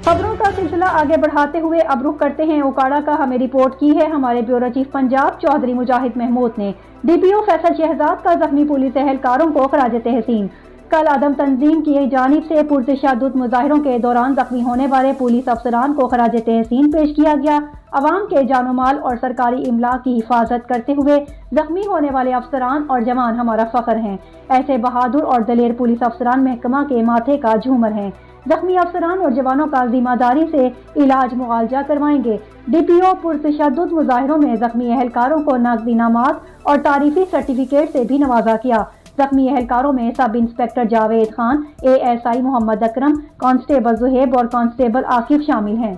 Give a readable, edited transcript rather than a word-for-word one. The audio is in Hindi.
खबरों का सिलसिला आगे बढ़ाते हुए अब रुख करते हैं ओकाड़ा का। हमें रिपोर्ट की है हमारे ब्यूरो चीफ पंजाब चौधरी मुजाहिद महमूद ने। डीपीओ फैसल शहजाद का जख्मी पुलिस एहलकारों को खराज तहसीन। कल आदम तंजीम की जानिब से पुरतशद्दुद मुजाहिरों के दौरान जख्मी होने वाले पुलिस अफसरान को खराज तहसीन पेश किया गया। अवाम के जानो माल और सरकारी इमला की हिफाजत करते हुए जख्मी होने वाले अफसरान और जवान हमारा फख्र हैं। ऐसे बहादुर और दलेर पुलिस अफसरान महकमा के माथे का झूमर हैं। जख्मी अफसरान और जवानों का जिम्मेदारी से इलाज मुआवजा करवाएंगे। डीपीओ पुरतशद्दुद मुजाहिरों में जख्मी एहलकारों को नकदी इनामात और तारीफी सर्टिफिकेट से भी नवाजा किया। जख्मी एहलकारों में sub inspector Javed Khan, ASI Mohammad Akram, constable Zuhaib और कांस्टेबल आकिब शामिल हैं।